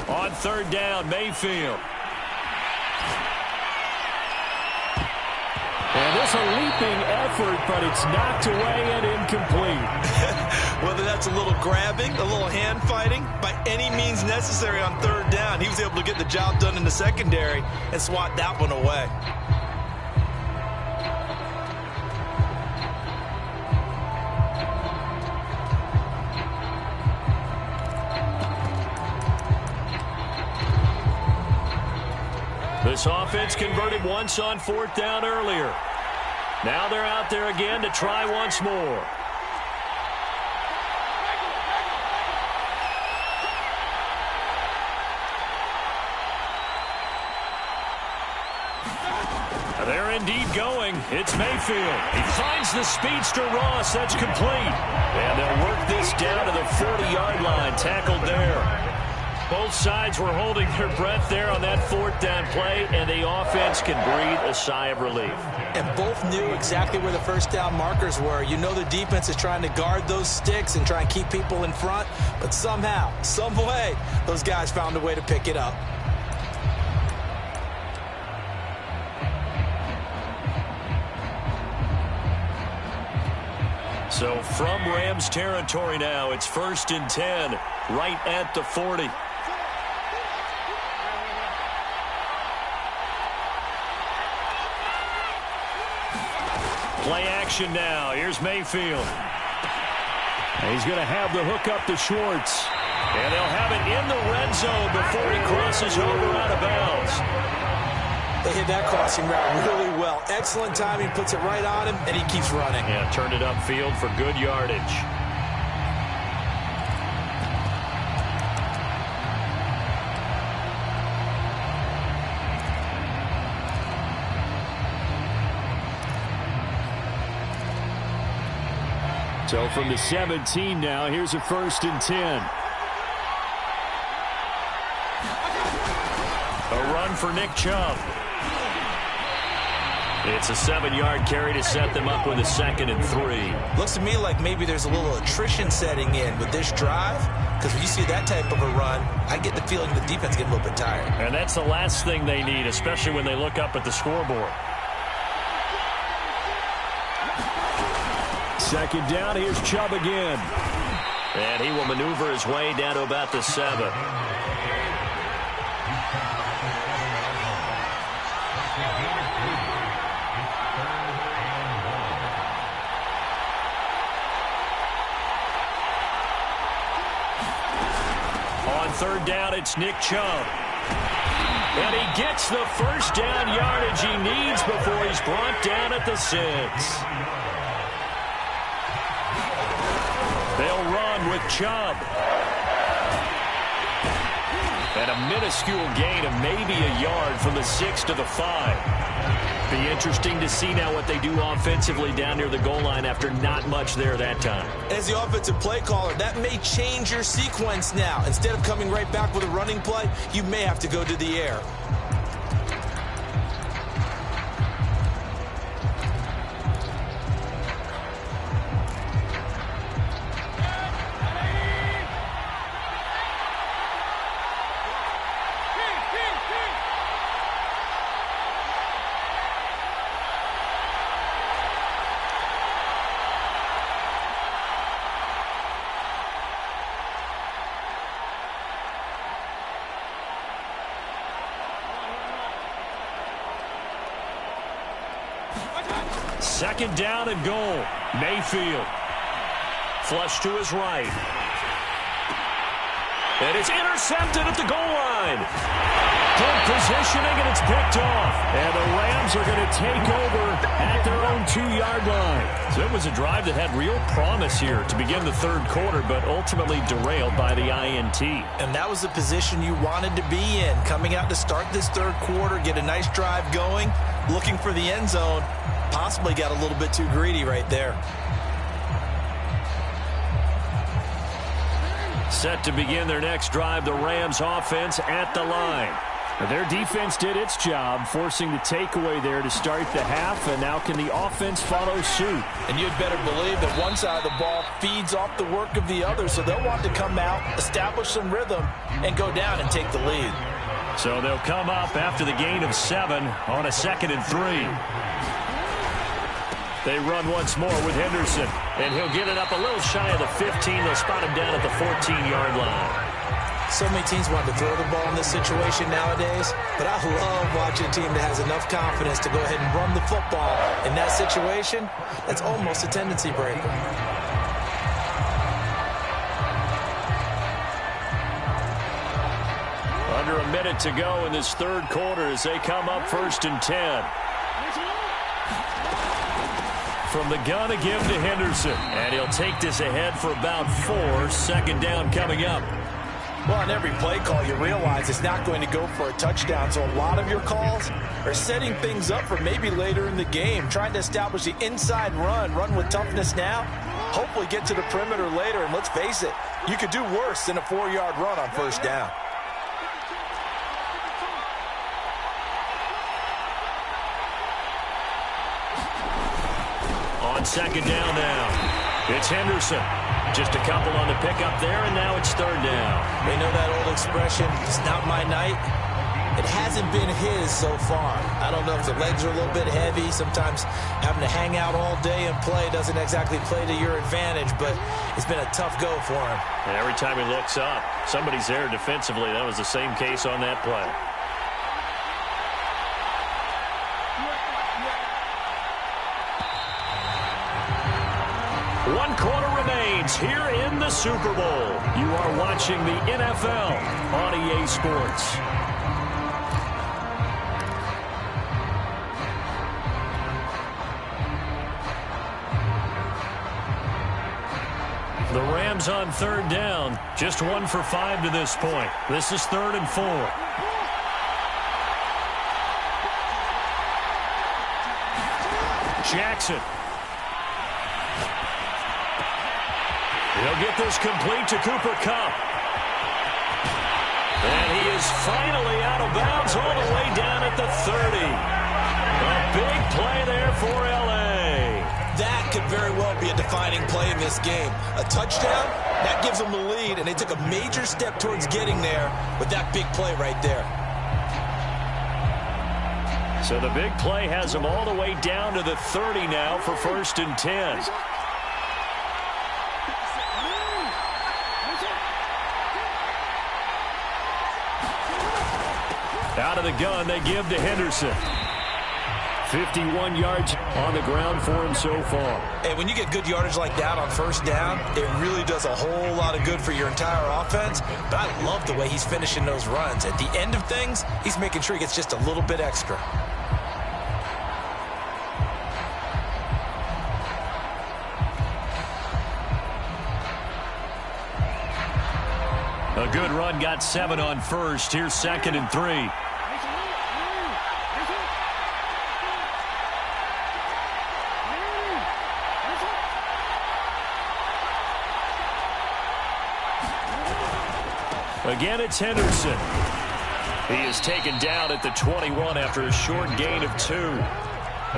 On On third down, Mayfield. And this a leaping effort, but it's knocked away and incomplete. Whether that's a little grabbing, a little hand fighting, by any means necessary on third down, he was able to get the job done in the secondary and swat that one away. This offense converted once on fourth down earlier. Now they're out there again to try once more. They're indeed going. It's Mayfield. He finds the speedster Ross. That's complete. And they'll work this down to the 40-yard line. Tackled there. Both sides were holding their breath there on that fourth down play, and the offense can breathe a sigh of relief. And both knew exactly where the first down markers were. You know the defense is trying to guard those sticks and try and keep people in front, but somehow, some way, those guys found a way to pick it up. So from Rams territory now, it's 1st and 10, right at the 40. Play action now. Here's Mayfield. He's going to have the hook up to Schwartz. And they'll have it in the red zone before he crosses over out of bounds. They hit that crossing route really well. Excellent timing, puts it right on him, and he keeps running. Yeah, turned it upfield for good yardage. So from the 17 now, here's a 1st and 10. A run for Nick Chubb. It's a 7-yard carry to set them up with a 2nd and 3. Looks to me like maybe there's a little attrition setting in with this drive, because when you see that type of a run, I get the feeling the defense gets a little bit tired. And that's the last thing they need, especially when they look up at the scoreboard. 2nd down, here's Chubb again. And he will maneuver his way down to about the 7. On 3rd down, it's Nick Chubb. And he gets the first down yardage he needs before he's brought down at the 6. They'll run with Chubb. And a minuscule gain of maybe a yard from the 6 to the 5. Be interesting to see now what they do offensively down near the goal line after not much there that time. As the offensive play caller, that may change your sequence now. Instead of coming right back with a running play, you may have to go to the air. Second down and goal. Mayfield. Flush to his right. And it's intercepted at the goal line. Good positioning, and it's picked off. And the Rams are going to take over at their own 2-yard line. So it was a drive that had real promise here to begin the 3rd quarter, but ultimately derailed by the INT. And that was the position you wanted to be in. Coming out to start this 3rd quarter, get a nice drive going, looking for the end zone. Possibly got a little bit too greedy right there. Set to begin their next drive, the Rams offense at the line. Their defense did its job, forcing the takeaway there to start the half, and now can the offense follow suit? And you'd better believe that one side of the ball feeds off the work of the other, so they'll want to come out, establish some rhythm, and go down and take the lead. So they'll come up after the gain of 7 on a 2nd and 3. They run once more with Henderson, and he'll get it up a little shy of the 15. They'll spot him down at the 14-yard line. So many teams want to throw the ball in this situation nowadays, but I love watching a team that has enough confidence to go ahead and run the football in that situation. That's almost a tendency breaker. Under a minute to go in this third quarter as they come up 1st and 10. From the gun again to Henderson, and he'll take this ahead for about 4. 2nd down coming up. Well, on every play call, you realize it's not going to go for a touchdown, so a lot of your calls are setting things up for maybe later in the game, trying to establish the inside run with toughness now, hopefully get to the perimeter later, and let's face it, you could do worse than a 4-yard run on 1st down. On 2nd down now, it's Henderson. Just a couple on the pickup there, and now it's 3rd down. They know that old expression, it's not my night. It hasn't been his so far. I don't know if the legs are a little bit heavy. Sometimes having to hang out all day and play doesn't exactly play to your advantage, but it's been a tough go for him. And every time he looks up, somebody's there defensively. That was the same case on that play. One quarter remains here in the Super Bowl. You are watching the NFL on EA Sports. The Rams on 3rd down. Just 1 for 5 to this point. This is 3rd and 4. Jackson. He'll get this complete to Cooper Kupp. And he is finally out of bounds all the way down at the 30. A big play there for L.A. That could very well be a defining play in this game. A touchdown, that gives them the lead, and they took a major step towards getting there with that big play right there. So the big play has them all the way down to the 30 now for 1st and 10. Out of the gun, they give to Henderson. 51 yards on the ground for him so far. And when you get good yardage like that on 1st down, it really does a whole lot of good for your entire offense. But I love the way he's finishing those runs. At the end of things, he's making sure he gets just a little bit extra. A good run, got 7 on 1st. Here's 2nd and 3. Again, it's Henderson. He is taken down at the 21 after a short gain of 2.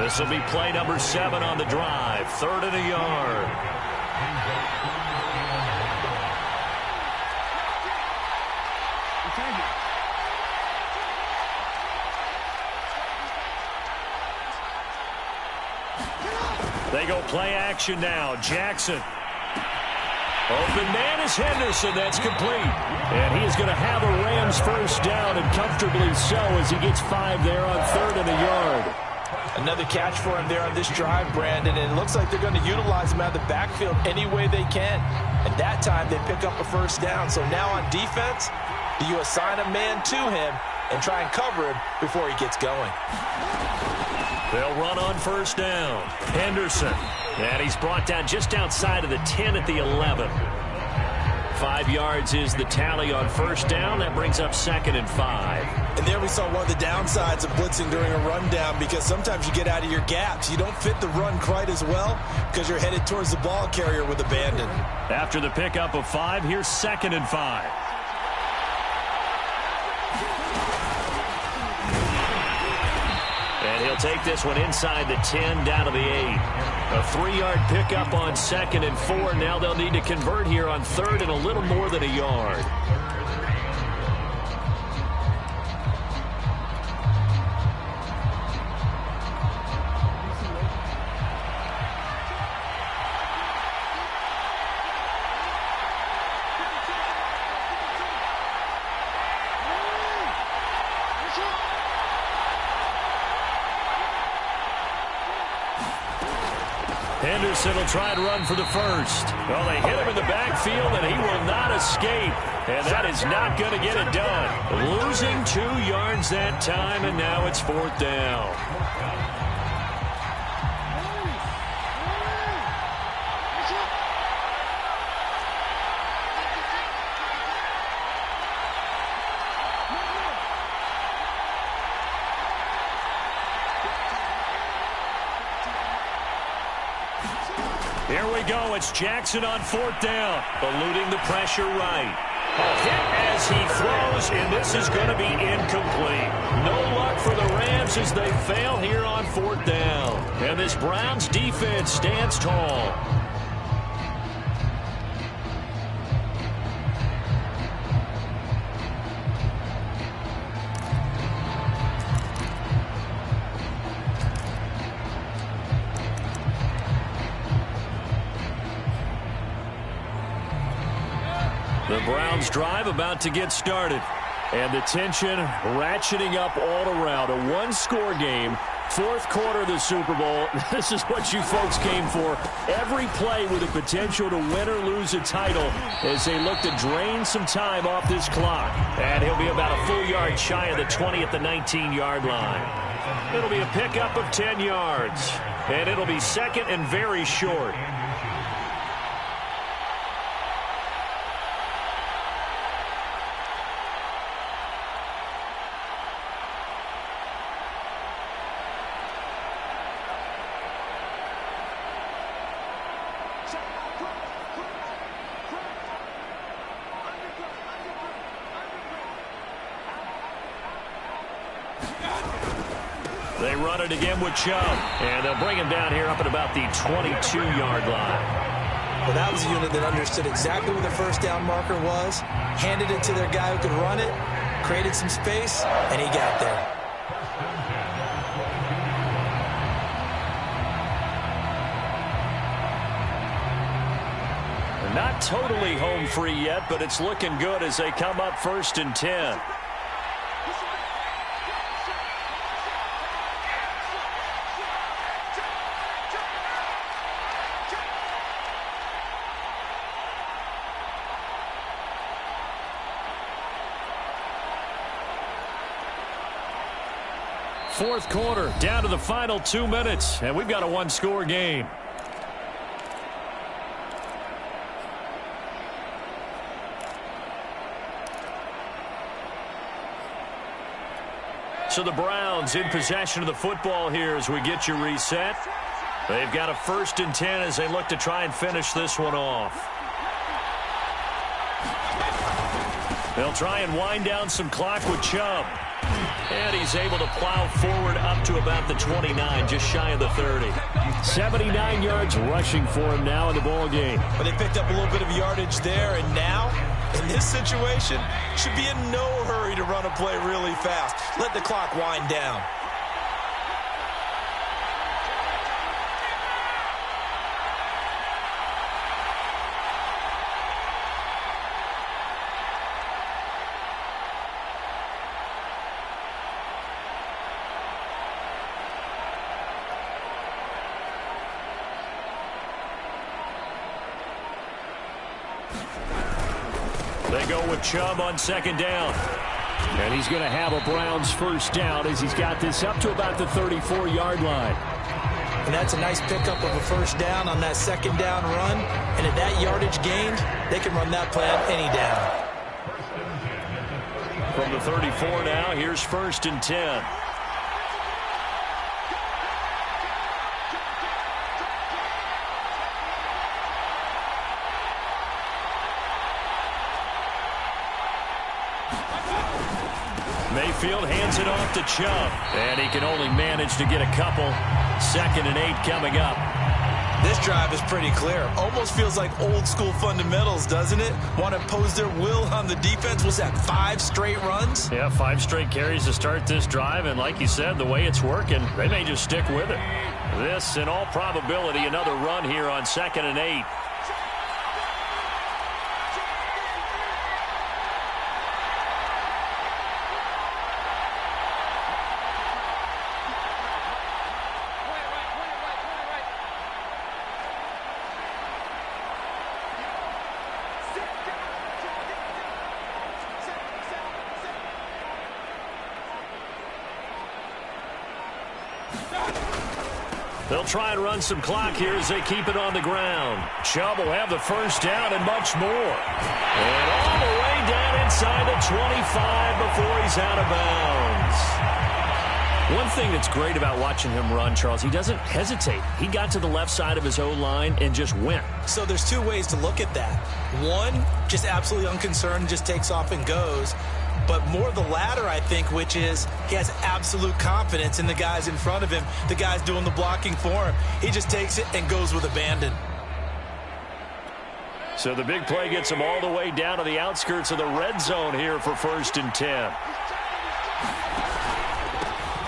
This will be play number 7 on the drive. 3rd and a yard. They go play action now. Jackson. Open man is Henderson. That's complete. And he is going to have a Rams 1st down, and comfortably so, as he gets 5 there on 3rd and a yard. Another catch for him there on this drive, Brandon, and it looks like they're going to utilize him out of the backfield any way they can. And that time, they pick up a 1st down. So now on defense, do you assign a man to him and try and cover him before he gets going? They'll run on 1st down. Henderson. And he's brought down just outside of the 10 at the 11. 5 yards is the tally on 1st down. That brings up 2nd and 5. And there we saw one of the downsides of blitzing during a rundown, because sometimes you get out of your gaps. You don't fit the run quite as well because you're headed towards the ball carrier with abandon. After the pickup of 5, here's 2nd and 5. And he'll take this one inside the 10, down to the 8. A 3-yard pickup on 2nd and 4. Now they'll need to convert here on 3rd and a little more than a yard. Henderson will try and run for the first. Well, they hit him in the backfield, and he will not escape. And that is not going to get it done. Losing 2 yards that time, and now it's 4th down. Here we go. It's Jackson on 4th down. Eluding the pressure right. A hit as he throws, and this is going to be incomplete. No luck for the Rams as they fail here on 4th down. And this Browns defense stands tall. The Browns drive about to get started. And the tension ratcheting up all around. A one-score game. 4th quarter of the Super Bowl. This is what you folks came for. Every play with the potential to win or lose a title as they look to drain some time off this clock. And he'll be about a full yard shy of the 20 at the 19-yard line. It'll be a pickup of 10 yards. And it'll be 2nd and very short. They run it again with Chubb. And they'll bring him down here up at about the 22-yard line. Well, that was a unit that understood exactly where the first down marker was, handed it to their guy who could run it, created some space, and he got there. They're not totally home free yet, but it's looking good as they come up 1st and 10. Fourth quarter, down to the final 2 minutes, and we've got a one-score game. So the Browns in possession of the football here as we get you reset. They've got a 1st and 10 as they look to try and finish this one off. They'll try and wind down some clock with Chubb. And he's able to plow forward up to about the 29, just shy of the 30. 79 yards rushing for him now in the ball game. But they picked up a little bit of yardage there, and now, in this situation, should be in no hurry to run a play really fast. Let the clock wind down. They go with Chubb on 2nd down. And he's going to have a Browns 1st down as he's got this up to about the 34-yard line. And that's a nice pickup of a 1st down on that 2nd down run. And at that yardage gained, they can run that play on any down. From the 34 now, here's 1st and 10. Mayfield hands it off to Chubb. And he can only manage to get a couple. 2nd and 8 coming up. This drive is pretty clear. Almost feels like old school fundamentals, doesn't it? Want to impose their will on the defense. Was that 5 straight runs? Yeah, 5 straight carries to start this drive. And like you said, the way it's working, they may just stick with it. This, in all probability, another run here on 2nd and 8. They'll try and run some clock here as they keep it on the ground. Chubb will have the first down and much more. And all the way down inside the 25 before he's out of bounds. One thing that's great about watching him run, Charles, he doesn't hesitate. He got to the left side of his O-line and just went. So there's 2 ways to look at that. One, just absolutely unconcerned, just takes off and goes. But more the latter, I think, which is he has absolute confidence in the guys in front of him, the guys doing the blocking for him. He just takes it and goes with abandon. So the big play gets him all the way down to the outskirts of the red zone here for 1st and 10.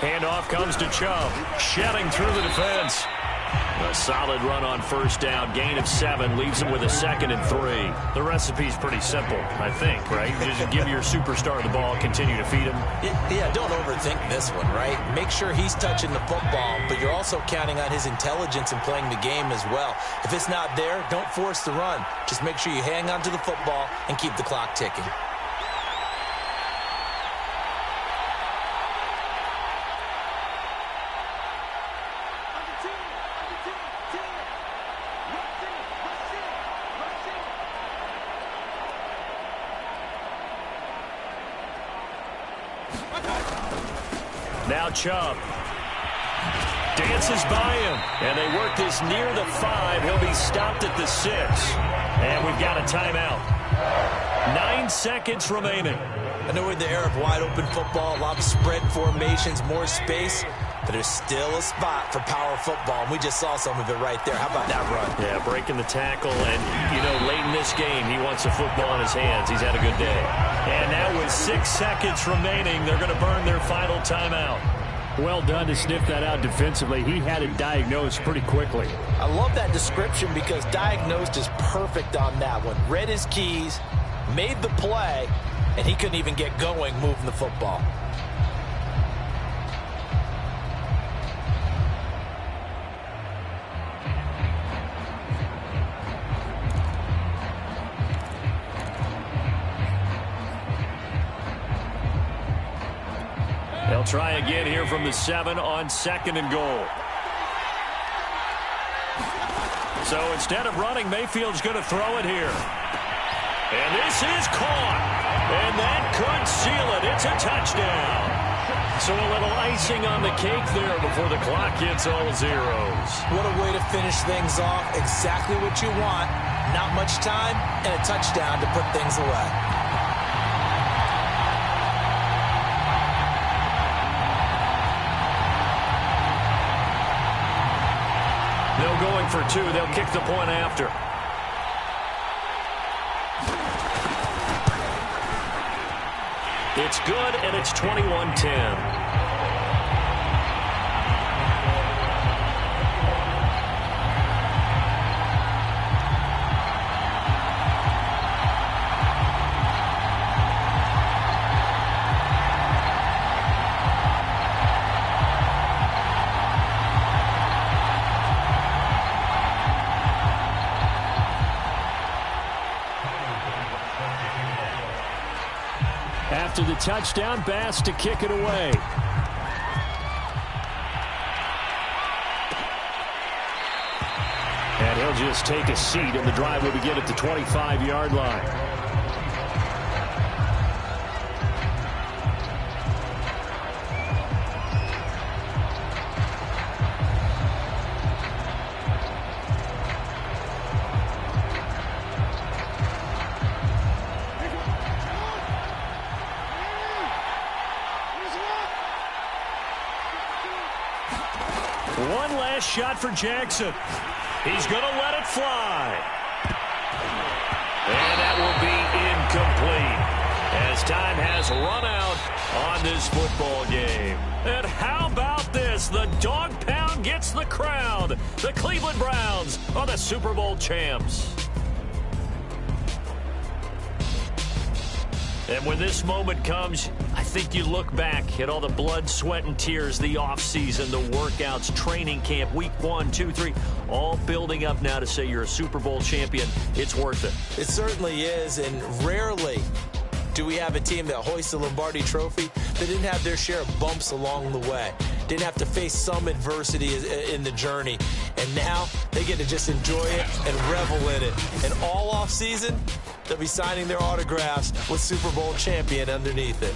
Handoff comes to Chubb, shedding through the defense. A solid run on 1st down. Gain of 7 leaves him with a 2nd and 3. The recipe's pretty simple, I think, right? Just give your superstar the ball, continue to feed him. Yeah, don't overthink this one, right? Make sure he's touching the football, but you're also counting on his intelligence in playing the game as well. If it's not there, don't force the run. Just make sure you hang on to the football and keep the clock ticking. Now Chubb dances by him, and they work this near the 5. He'll be stopped at the 6, and we've got a timeout. 9 seconds remaining. I know we're in the era of wide-open football, a lot of spread formations, more space, but there's still a spot for power football, and we just saw some of it right there. How about that run? Yeah, breaking the tackle, and, you know, late in this game, he wants the football in his hands. He's had a good day. And now with 6 seconds remaining, they're going to burn their final timeout. Well done to sniff that out defensively. He had it diagnosed pretty quickly. I love that description because diagnosed is perfect on that one. Read his keys, made the play, and he couldn't even get going moving the football. They'll try again here from the 7 on 2nd and goal. So instead of running, Mayfield's going to throw it here. And this is caught. And that could seal it. It's a touchdown. So a little icing on the cake there before the clock hits all zeros. What a way to finish things off. Exactly what you want. Not much time and a touchdown to put things away. No going for 2. They'll kick the point after. It's good, and it's 21-10. After the touchdown, Bass to kick it away. And he'll just take a seat, and the drive will begin at the 25-yard line. One last shot for Jackson. He's going to let it fly. And that will be incomplete as time has run out on this football game. And how about this? The dog pound gets the crown. The Cleveland Browns are the Super Bowl champs. And when this moment comes, I think you look back at all the blood, sweat, and tears, the offseason, the workouts, training camp, week 1, 2, 3, all building up now to say you're a Super Bowl champion. It's worth it. It certainly is, and rarely do we have a team that hoists the Lombardi Trophy that didn't have their share of bumps along the way, didn't have to face some adversity in the journey, and now they get to just enjoy it and revel in it. And all offseason, they'll be signing their autographs with Super Bowl champion underneath it.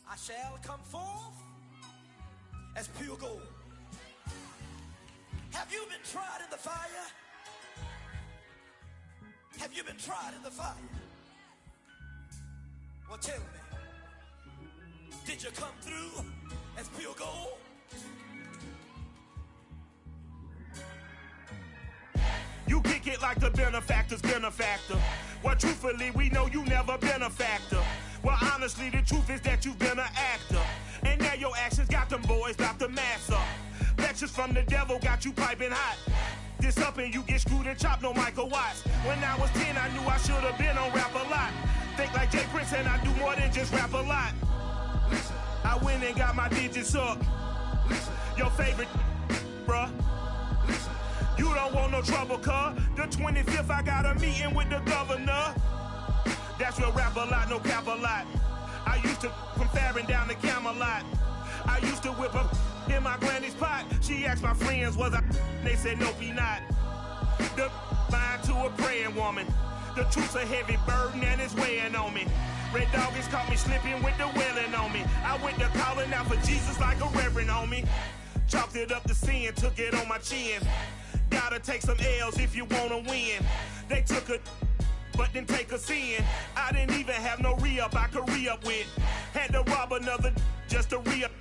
I shall come forth as pure gold. Have you been tried in the fire? Have you been tried in the fire? Well, tell me, did you come through as pure gold? You kick it like the benefactor's benefactor. Well, truthfully, we know you never been a factor. Well, honestly, the truth is that you've been an actor. And now your actions got them boys about to mass up. Lectures from the devil got you piping hot. This up and you get screwed and chopped, no Michael Watts. When I was 10, I knew I should have been on Rap A Lot. Think like Jay Prince and I do more than just rap a lot. Listen, I went and got my digits up. Listen, your favorite, bruh. Listen, you don't want no trouble, cuz. The 25th, I got a meeting with the governor. That's real Rap A Lot, no cap a lot. I used to from Farron down to Camelot. I used to whip up in my granny's pot. She asked my friends, was I? They said, nope, he not. The line to a praying woman. The truth's a heavy burden and it's weighing on me. Red Doggies caught me slipping with the wailing on me. I went to calling out for Jesus like a reverend on me. Chalked it up to sin, took it on my chin. Gotta take some L's if you wanna win. They took a but didn't take a sin. I didn't even have no re-up I could re-up with. Had to rob another just to re-up.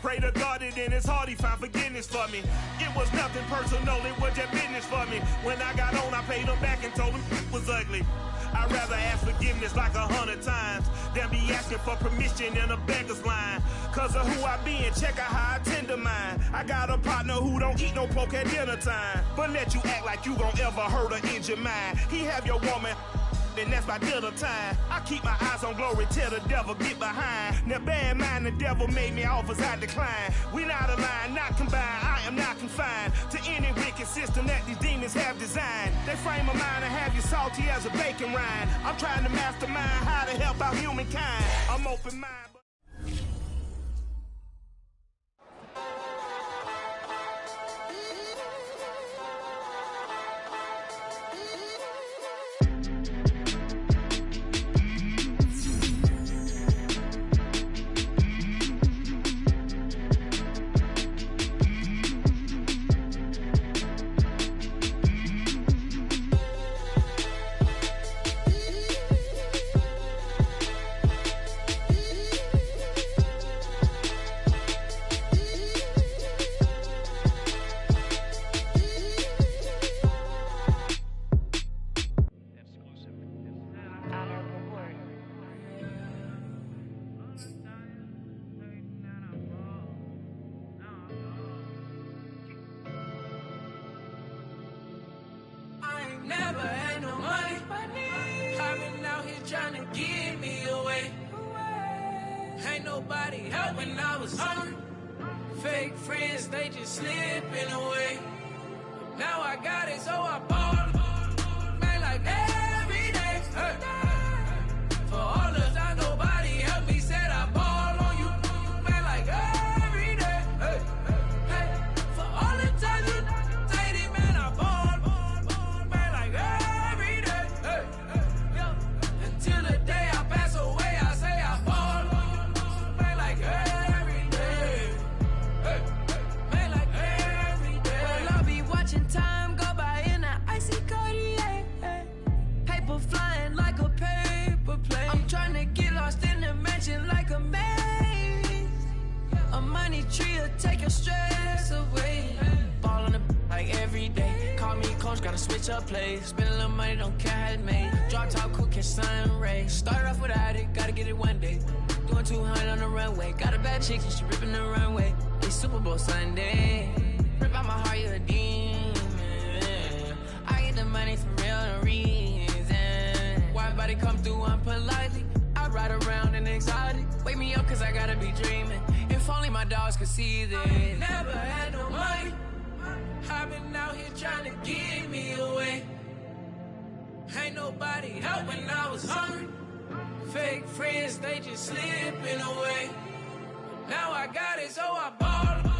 Pray to God that in his heart he found forgiveness for me. It was nothing personal, it was just business for me. When I got on, I paid him back and told him it was ugly. I'd rather ask forgiveness like 100 times than be asking for permission in a beggar's line. Cause of who I be and check out how I tend to mine. I got a partner who don't eat no pork at dinner time, but let you act like you gon' ever hurt or injure mine. He have your woman, and that's my dinner time. I keep my eyes on glory till the devil get behind. Now bear in mind the devil made me offers I decline. We not aligned, not combined, I am not confined to any wicked system that these demons have designed. They frame a mind and have you salty as a bacon rind. I'm trying to mastermind how to help out humankind. I'm open minded. help when I was hungry. Fake friends, they just slipping away. Now I got it, so I ball. Man, like every day. Hey. For all the time nobody helped me, said I ball on you. Man, like every day. Hey. Hey. For all the time you dated, man, I ball. Man, like every day. Hey. Hey. Until the day I pass away, I say I ball. Man, like every day. Hey. Man, like every day. Well, I'll be watching time go by in an icy Cartier. Paper flying like a paper plane. I'm trying to get lost in the mansion like a maze. A money tree will take your stress away. Ball on the like every day. Call me coach, gotta switch up plays. Spend a little money, don't care how it made. Drop top, cool, catch sun rays. Started off without it, gotta get it one day. Doing 200 on the runway. Got a bad chick and she ripping the runway. It's Super Bowl Sunday. Rip out my heart, you a demon. I get the money for real, no reason. Why everybody come through unpolitely? I ride around in exotic. Wake me up cause I gotta be dreaming. If only my dogs could see this. Never had no money. I've been out here trying to give me away. Ain't nobody help when I was hungry. Fake friends, they just slipping away. Now I got it, so I ball.